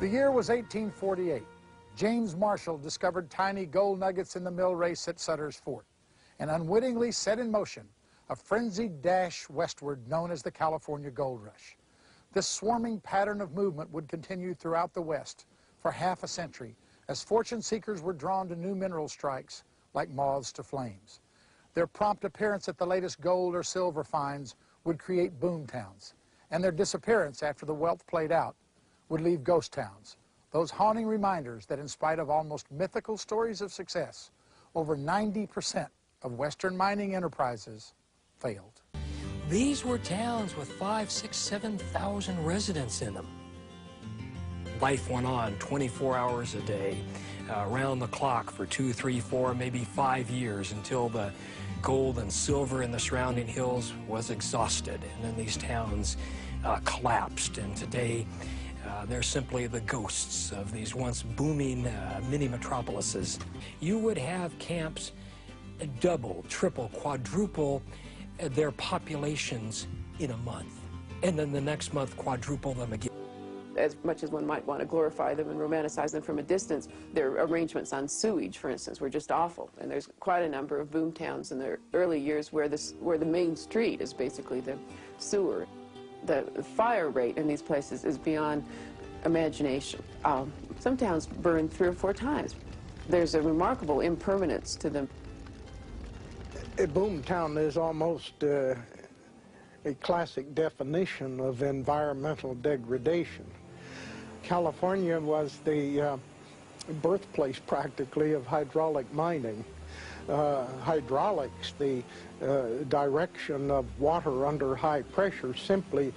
The year was 1848. James Marshall discovered tiny gold nuggets in the mill race at Sutter's Fort and unwittingly set in motion a frenzied dash westward known as the California Gold Rush. This swarming pattern of movement would continue throughout the West for half a century as fortune seekers were drawn to new mineral strikes like moths to flames. Their prompt appearance at the latest gold or silver finds would create boom towns, and their disappearance after the wealth played out would leave ghost towns, those haunting reminders that in spite of almost mythical stories of success, over 90% of Western mining enterprises failed. These were towns with 5,000, 6,000, 7,000 residents in them. Life went on 24 hours a day, around the clock for 2, 3, 4, maybe 5 years until the gold and silver in the surrounding hills was exhausted. And then these towns collapsed, and today they're simply the ghosts of these once booming mini metropolises. You would have camps double, triple, quadruple their populations in a month, and then the next month quadruple them again. As much as one might want to glorify them and romanticize them from a distance, their arrangements on sewage, for instance, were just awful. And there's quite a number of boom towns in the early years where the main street is basically the sewer. The fire rate in these places is beyond imagination. Some towns burn 3 or 4 times. There's a remarkable impermanence to them. A boom town is almost a classic definition of environmental degradation. California was the birthplace practically of hydraulic mining. Hydraulics, the direction of water under high pressure, simply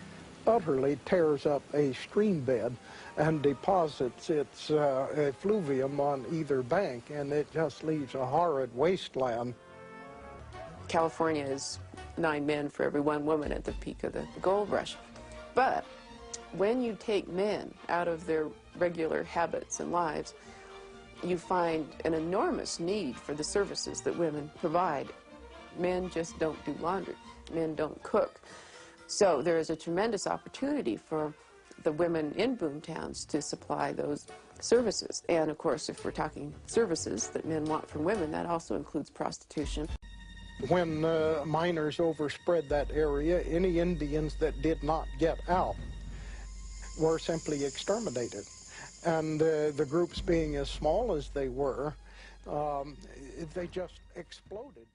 utterly tears up a stream bed and deposits its effluvium on either bank, and it just leaves a horrid wasteland. California is 9 men for every 1 woman at the peak of the gold rush. But when you take men out of their regular habits and lives, you find an enormous need for the services that women provide. Men just don't do laundry. Men don't cook. So there is a tremendous opportunity for the women in boom towns to supply those services. And of course, if we're talking services that men want from women, that also includes prostitution. When miners overspread that area, any Indians that did not get out were simply exterminated. And the groups being as small as they were, they just exploded.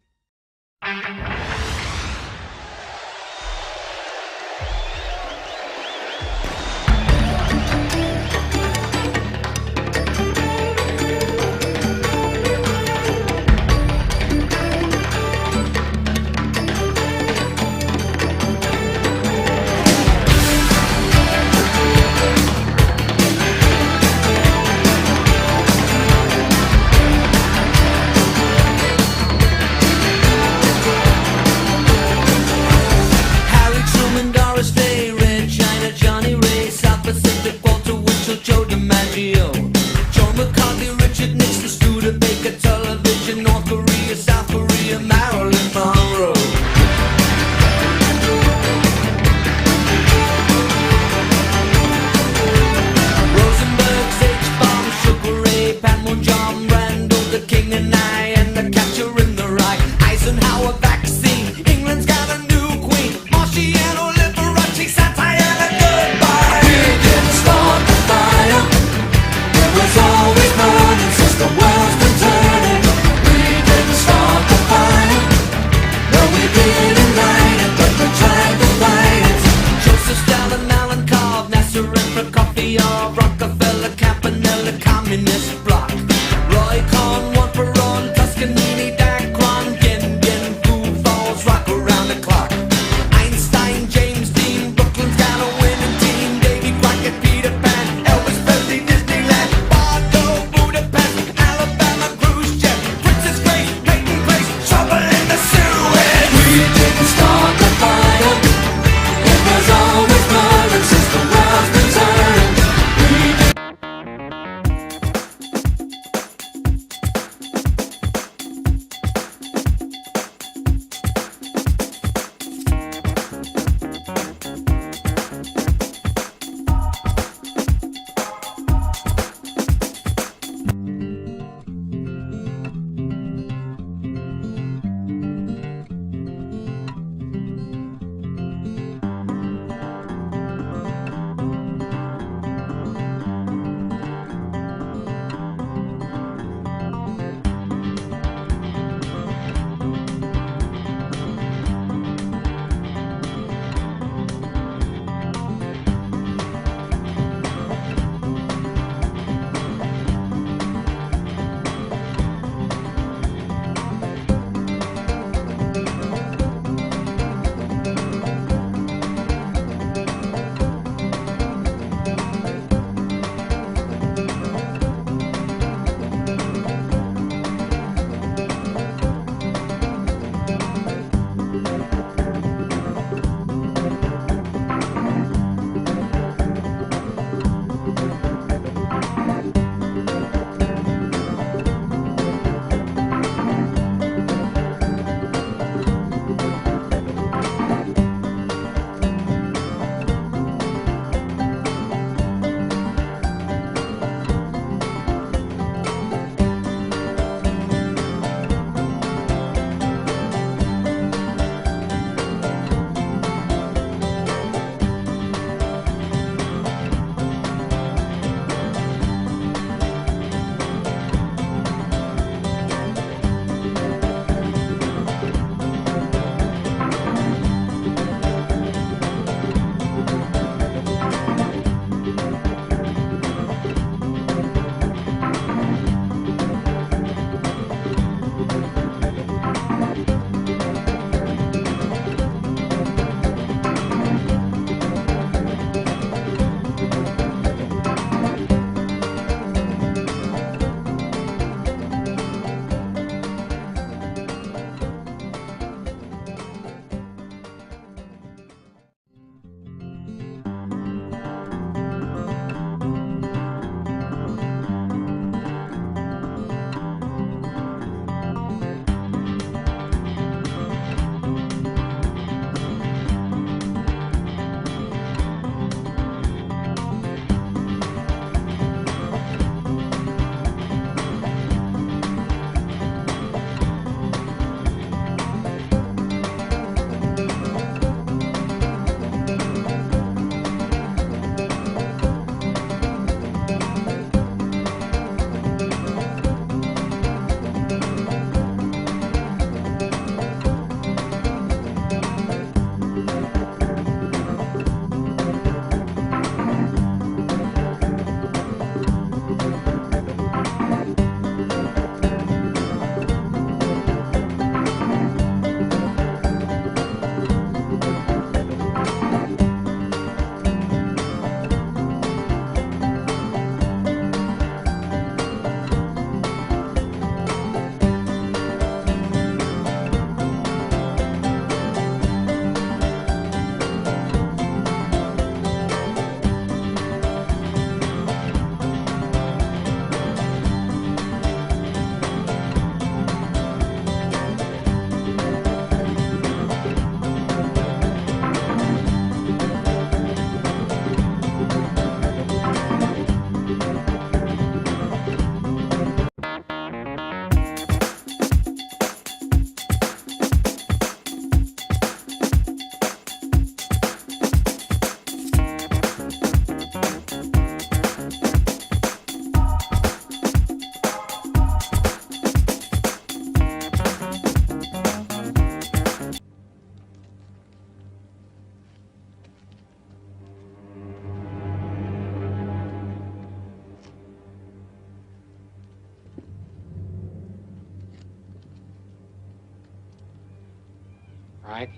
Right.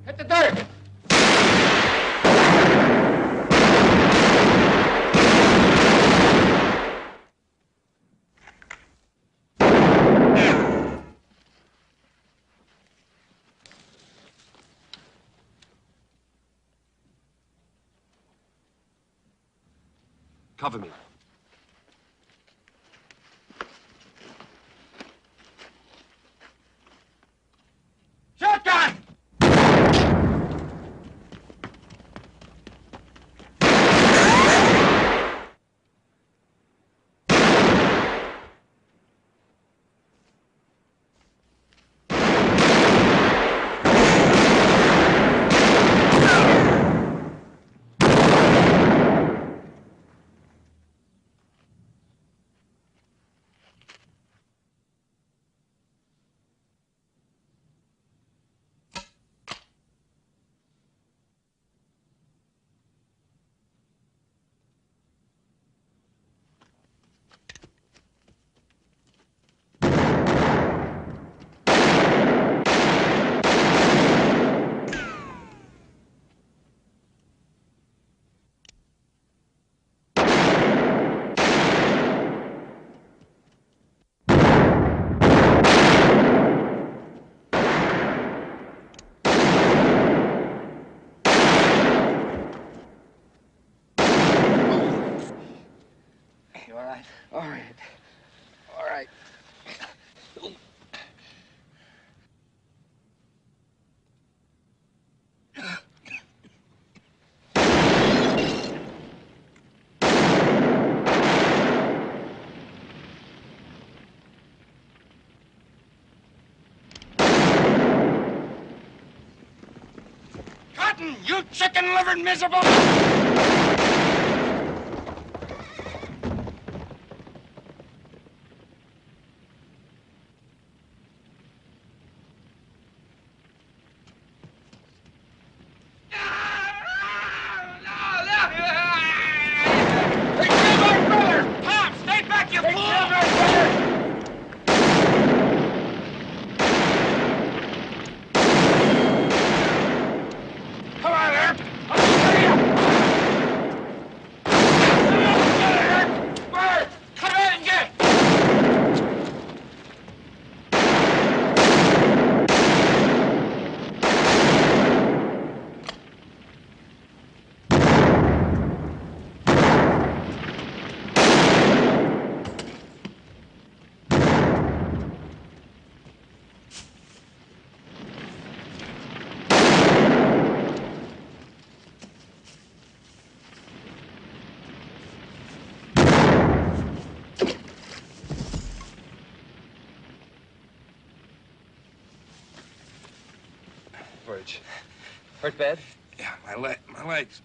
Hit the dirt! Cover me. Shotgun! You all right? All right. All right. Cotton, you chicken-livered miserable! Verge. Hurt bad? Yeah, my legs.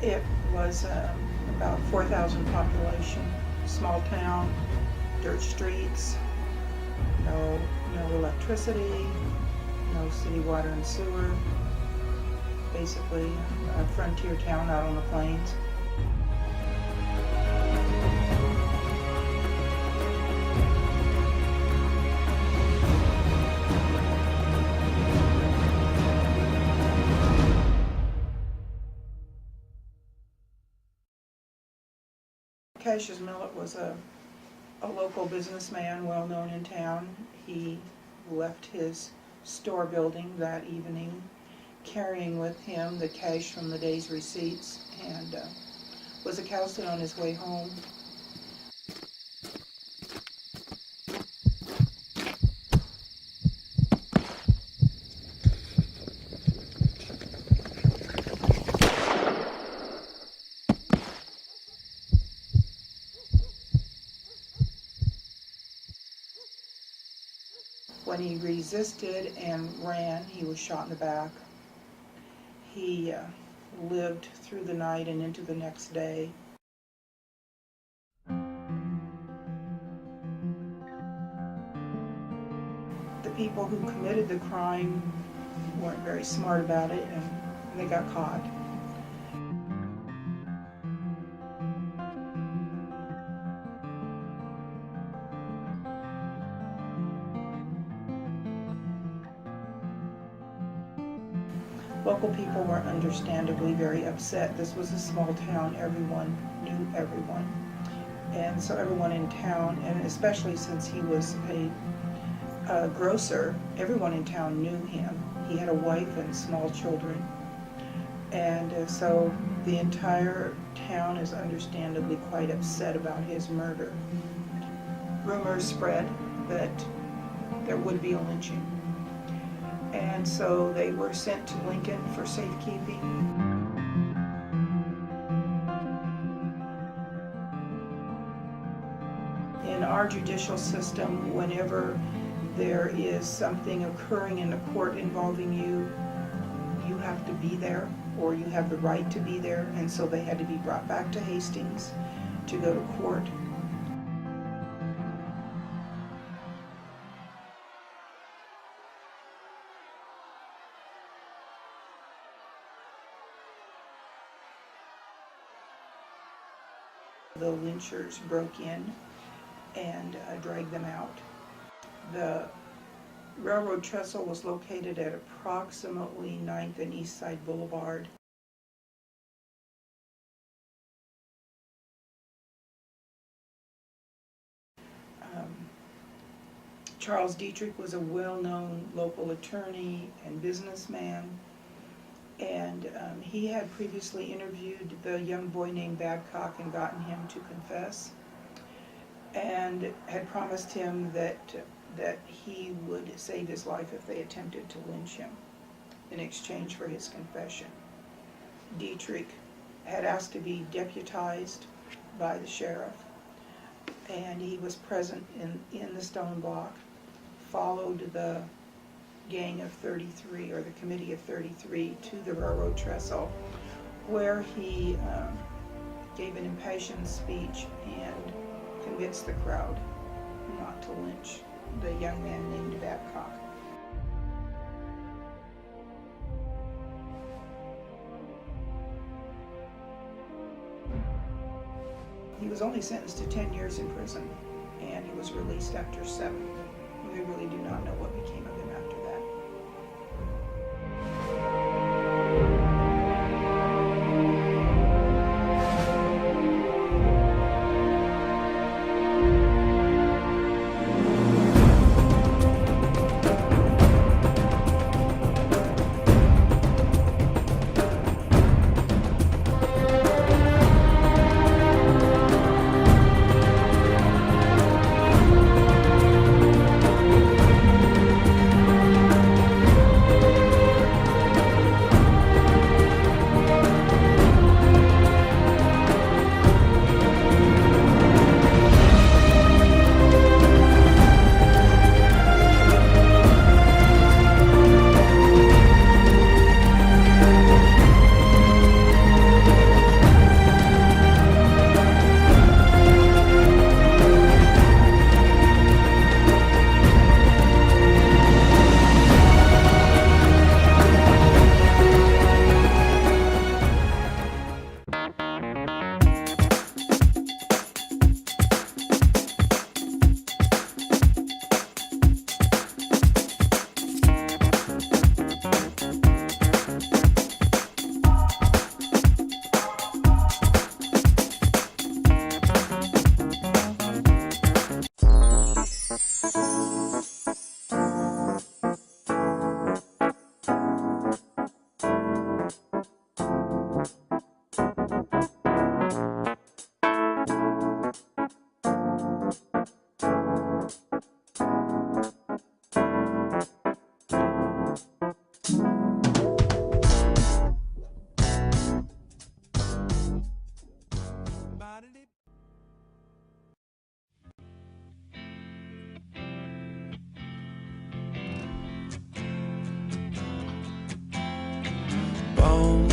It was about 4,000 population, small town, dirt streets, no electricity, no city water and sewer. Basically, a frontier town out on the plains. Cassius Millet was a local businessman, well known in town. He left his store building that evening, carrying with him the cash from the day's receipts, and was accosted on his way home. When he resisted and ran, he was shot in the back. He lived through the night and into the next day. The people who committed the crime weren't very smart about it, and they got caught. Local people were understandably very upset. This was a small town. Everyone knew everyone. And so everyone in town, and especially since he was a grocer, everyone in town knew him. He had a wife and small children. And so the entire town is understandably quite upset about his murder. Rumors spread that there would be a lynching. And so they were sent to Lincoln for safekeeping. In our judicial system, whenever there is something occurring in a court involving you, you have to be there, or you have the right to be there, and so they had to be brought back to Hastings to go to court. The lynchers broke in and dragged them out. The railroad trestle was located at approximately 9th and East Side Boulevard. Charles Dietrich was a well-known local attorney and businessman, and he had previously interviewed the young boy named Babcock and gotten him to confess, and had promised him that he would save his life if they attempted to lynch him in exchange for his confession. Dietrich had asked to be deputized by the sheriff, and he was present in the stone block, followed the Gang of 33, or the Committee of 33, to the railroad trestle, where he gave an impassioned speech and convinced the crowd not to lynch the young man named Babcock. He was only sentenced to 10 years in prison, and he was released after 7. We really do not know what became of him after that.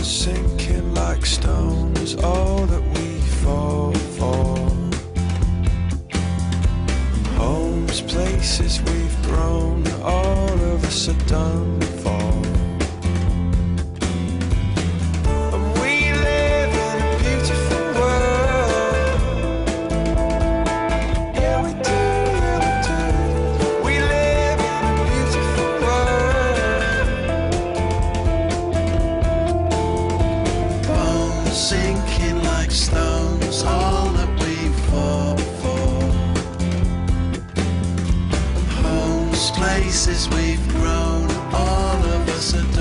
bones sinking like stones, all that we fall for. Homes, places we've grown, all of us are done for. And we live in a beautiful world. Yeah, we do, yeah, we do. We live in a beautiful world. Bones sinking like stones, all that we fought for. Places we've grown, all of us are